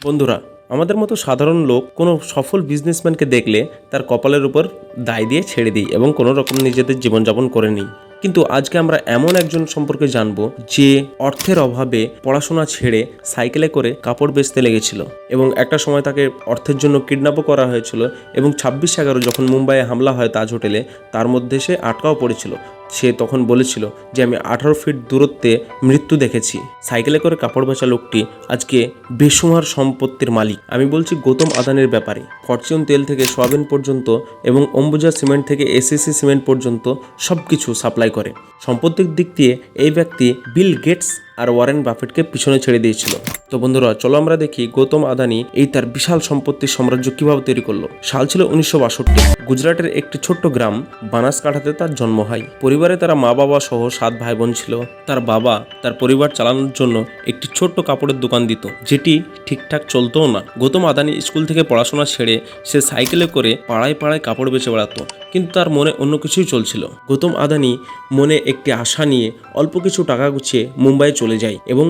বন্ধুরা, আমাদের মতো সাধারণ লোক কোনো সফল বিজনেসম্যানকে দেখলে তার কপালের উপর দায় দিয়ে ছেড়ে দিই এবং কোনো রকম নিজেদের জীবনযাপন করে নিই। কিন্তু আজকে আমরা এমন একজন সম্পর্কে জানবো যে অর্থের অভাবে পড়াশোনা ছেড়ে সাইকেলে করে কাপড় বেচতে লেগেছিল এবং একটা সময় তাকে অর্থের জন্য কিডন্যাপও করা হয়েছিল এবং 26/11 যখন মুম্বাইয়ে হামলা হয় তাজ হোটেলে, তার মধ্যে সে আটকাও পড়েছিল। সে তখন বলেছিল যে আমি 18 ফিট দূরত্বে মৃত্যু দেখেছি। সাইকেলে করে কাপড় বেচা লোকটি আজকে বেসুমার সম্পত্তির মালিক। আমি বলছি গৌতম আদানির ব্যাপারে। ফরচুন তেল থেকে সয়াবিন পর্যন্ত এবং অম্বুজা সিমেন্ট থেকে এসিসি সিমেন্ট পর্যন্ত সব কিছু সাপ্লাই করে। সম্পত্তির দিক দিয়ে এই ব্যক্তি বিল গেটস আর ওয়ারেন বাফেটকে পিছনে ছেড়ে দিয়েছিল। তো বন্ধুরা, চলো আমরা দেখি গৌতম আদানি এই তার বিশাল সম্পত্তির সাম্রাজ্য কিভাবে তৈরি করলো। সাল ছিল 1962। গুজরাটের একটি ছোট্ট গ্রাম বানাসকাঁঠাতে তার জন্ম হয়। পরিবারে তারা মা বাবা সহ 7 ভাই বোন ছিল। তার বাবা তার পরিবার চালানোর জন্য একটি ছোট্ট কাপড়ের দোকান দিত, যেটি ঠিকঠাক চলতও না। গৌতম আদানি স্কুল থেকে পড়াশোনা ছেড়ে সে সাইকেলে করে পাড়ায় পাড়ায় কাপড় বেচে বেড়াতো, কিন্তু তার মনে অন্য কিছুই চলছিল। গৌতম আদানি মনে একটি আশা নিয়ে অল্প কিছু টাকা গুছিয়ে মুম্বাই চলে যায় এবং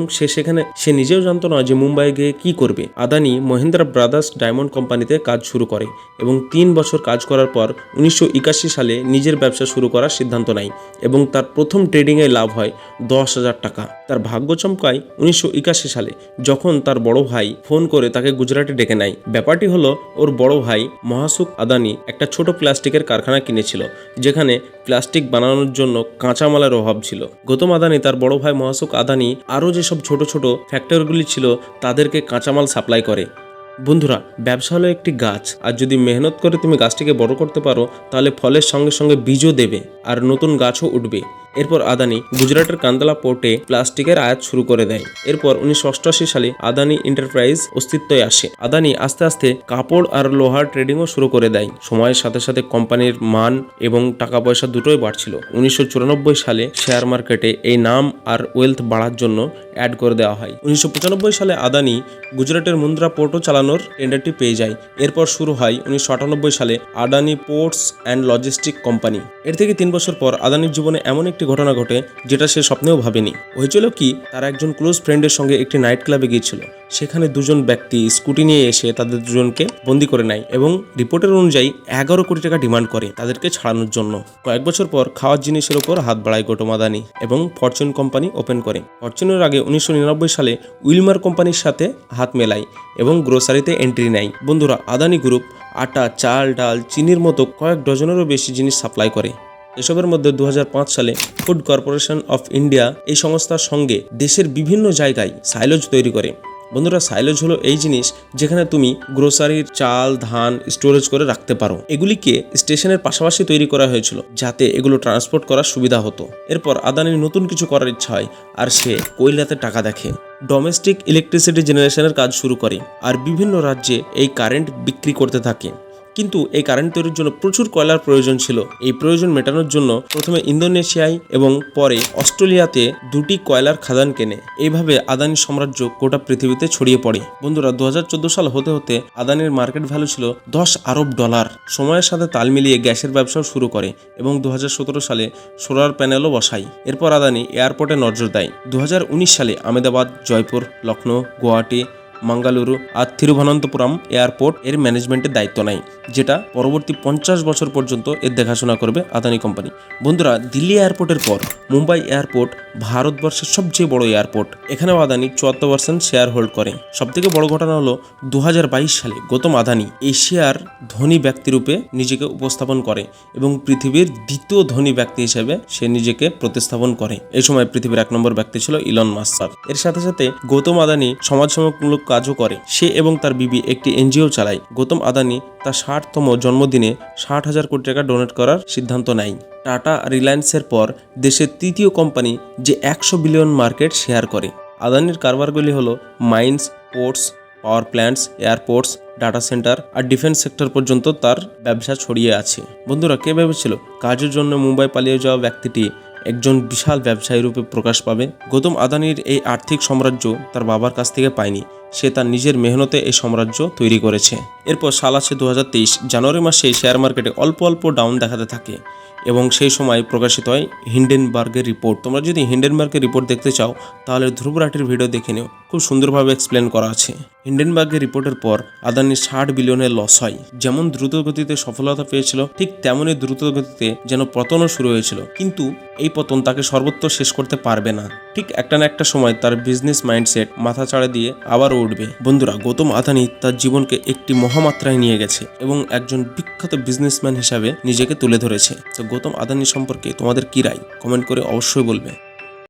সে নিজেও জানতো না যে মুম্বাই গিয়ে কি করবে। আদানি মহিন্দ্রা ব্রাদার্স ডায়মন্ড কোম্পানিতে কাজ শুরু করে এবং 3 বছর কাজ করার পর 1981 সালে নিজের ব্যবসা শুরু করার সিদ্ধান্ত নেয় এবং তার প্রথম ট্রেডিংয়ে লাভ হয় 10,000 টাকা। তার ভাগ্য চমকায় 1981 সালে যখন তার বড় ভাই ফোন করে তাকে গুজরাটে ডেকে নেয়। ব্যাপারটি হলো, ওর বড় ভাই মহাসুখ আদানি একটা ছোট প্লাস্টিকের কারখানা কিনেছিল, যেখানে প্লাস্টিক বানানোর জন্য কাঁচামালের অভাব ছিল। গৌতম আদানি তার বড় ভাই মহাসুখ আদানি আরও যেসব ছোট ছোট ফ্যাক্টরিগুলি ছিল তাদেরকে কাঁচামাল সাপ্লাই করে। বন্ধুরা, ব্যবসা হলো একটি গাছ, আর যদি মেহনত করে তুমি গাছটিকে বড় করতে পারো তাহলে ফলের সঙ্গে সঙ্গে বীজও দেবে আর নতুন গাছও উঠবে। এরপর আদানি গুজরাটের কান্দালা পোর্টে প্লাস্টিকের আয়াত শুরু করে দেয়। এরপর 1988 সালে আদানি এন্টারপ্রাইজ অস্তিত্বে আসে। আদানি আস্তে আস্তে কাপড় আর লোহার ট্রেডিংও শুরু করে দেয়। সময়ের সাথে সাথে কোম্পানির মান এবং টাকা পয়সা দুটোই বাড়ছিল। 1994 সালে শেয়ার মার্কেটে এই নাম আর ওয়েলথ বাড়ার জন্য অ্যাড করে দেওয়া হয়। 1995 সালে আদানি গুজরাটের মুন্দ্রা পোর্টও চালানোর টেন্ডারটি পেয়ে যায়। এরপর শুরু হয় 1998 সালে Adani ports and logistic company. এর থেকে 3 বছর পর আদানির জীবনে এমন একটি ঘটনা ঘটে যেটা সে স্বপ্নেও ভাবেনি। হয়েছিল কি, তার একজন ক্লোজ ফ্রেন্ডের সঙ্গে একটি নাইট ক্লাবে গিয়েছিল। সেখানে দুজন ব্যক্তি স্কুটি নিয়ে এসে তাদের দুজনকে বন্দি করে নেয় এবং রিপোর্টের অনুযায়ী 11 কোটি টাকা ডিমান্ড করে তাদেরকে ছাড়ানোর জন্য। কয়েক বছর পর খাওয়ার জিনিসের উপর হাত বাড়ায় গৌতম আদানি এবং ফরচুন কোম্পানি ওপেন করে। ফরচুনের আগে 1999 সালে উইলমার কোম্পানির সাথে হাত মেলায় এবং গ্রোসারিতে এন্ট্রি নেয়। বন্ধুরা, আদানি গ্রুপ আটা, চাল, ডাল, চিনির মতো কয়েক ডজনেরও বেশি জিনিস সাপ্লাই করে। এসবের মধ্যে 2005 সালে ফুড কর্পোরেশন অফ ইন্ডিয়া এই সংস্থার সঙ্গে দেশের বিভিন্ন জায়গায় সাইলেজ তৈরি করে। বন্ধুরা, সাইলেজ হলো এই জিনিস যেখানে তুমি গ্রোসারির চাল, ধান স্টোরেজ করে রাখতে পারো। এগুলিকে স্টেশনের পাশাপাশি তৈরি করা হয়েছিল যাতে এগুলো ট্রান্সপোর্ট করার সুবিধা হতো। এরপর আদানির নতুন কিছু করার ইচ্ছা হয় আর সে কয়লাতে টাকা দেখে। ডোমেস্টিক ইলেকট্রিসিটি জেনারেশনের কাজ শুরু করে আর বিভিন্ন রাজ্যে এই কারেন্ট বিক্রি করতে থাকে। কিন্তু এই কারেন্ট তৈরির জন্য প্রচুর কয়লার প্রয়োজন ছিল। এই প্রয়োজন মেটানোর জন্য প্রথমে ইন্দোনেশিয়ায় এবং পরে অস্ট্রেলিয়াতে 2টি কয়লার খাদান কেনে। এইভাবে আদানির সাম্রাজ্য গোটা পৃথিবীতে ছড়িয়ে পড়ে। বন্ধুরা, 2014 সাল হতে হতে আদানির মার্কেট ভ্যালু ছিল $10 আরব। সময়ের সাথে তাল মিলিয়ে গ্যাসের ব্যবসাও শুরু করে এবং 2017 সালে সোলার প্যানেলও বসায়। এরপর আদানি এয়ারপোর্টে নজর দেয়। 2019 সালে আহমেদাবাদ, জয়পুর, লখনৌ, গুয়াহাটি, মাঙ্গালুরু আর থিরুভানন্তপুরম এয়ারপোর্ট এর ম্যানেজমেন্টের দায়িত্ব নেয়, যেটা পরবর্তী 50 বছর পর্যন্ত এর দেখাশোনা করবে আদানি কোম্পানি। বন্ধুরা, দিল্লি এয়ারপোর্টের পর মুম্বাই এয়ারপোর্ট ভারতবর্ষের সবচেয়ে বড় এয়ারপোর্ট। এখানেও আদানি 74% শেয়ার হোল্ড করে। সবথেকে বড় ঘটনা হলো 2022 সালে গৌতম আদানি এশিয়ার ধনী ব্যক্তিরূপে নিজেকে উপস্থাপন করে এবং পৃথিবীর দ্বিতীয় ধনী ব্যক্তি হিসেবে সে নিজেকে প্রতিস্থাপন করে। এই সময় পৃথিবীর 1 নম্বর ব্যক্তি ছিল ইলন মাস্ক। এর সাথে সাথে গৌতম আদানি সমাজসেবামূলক কাজও করে। সে এবং তার বিবি একটি এনজিও চালায়। গৌতম আদানি তার 60তম জন্মদিনে 60,000 কোটি টাকা ডোনেট করার সিদ্ধান্ত নেয়। টাটা রিলায়েন্সের পর দেশের তৃতীয় কোম্পানি যে 100 বিলিয়ন মার্কেট শেয়ার করে। আদানির কারবারগুলি হলো mines, ports, power plants, airports, data center আর ডিফেন্স সেক্টর পর্যন্ত তার ব্যবসা ছড়িয়ে আছে। বন্ধুরা, কে ভেবেছিল কাজের জন্য মুম্বাই পালিয়ে যাওয়া ব্যক্তিটি একজন বিশাল ব্যবসায়ী রূপে প্রকাশ পাবে? গৌতম আদানির এই আর্থিক সাম্রাজ্য তার বাবার কাছ থেকে পায়নি। সে তার নিজের মেহনতে এই সাম্রাজ্য তৈরি করেছে। এরপর সাল আছে 2023। জানুয়ারি মাসে শেয়ার মার্কেটে অল্প অল্প ডাউন দেখাতে থাকে এবং সেই সময় প্রকাশিত হয় হিন্ডেনবার্গের রিপোর্ট। তোমরা যদি হিন্ডেনবার্গের রিপোর্ট দেখতে চাও তাহলে ধ্রুব রাঠির ভিডিও দেখে নিও, খুব সুন্দরভাবে এক্সপ্লেন করা আছে। হিন্ডেনবার্গের রিপোর্টের পর আদানির 60 বিলিয়নের লস হয়। যেমন দ্রুত গতিতে সফলতা পেয়েছিল, ঠিক তেমনই দ্রুত গতিতে যেন পতনও শুরু হয়েছিল। কিন্তু এই পতন তাকে সর্বত্র শেষ করতে পারবে না। ঠিক একটা না একটা সময় তার বিজনেস মাইন্ডসেট মাথা চাড়া দিয়ে আবারও উঠবে। বন্ধুরা, গৌতম আদানি তার জীবনকে একটি মহামাত্রায় নিয়ে গেছে এবং একজন বিখ্যাত বিজনেসম্যান হিসাবে নিজেকে তুলে ধরেছে। তো গৌতম আদানি সম্পর্কে তোমাদের কি রায়? কমেন্ট করে অবশ্যই বলবে।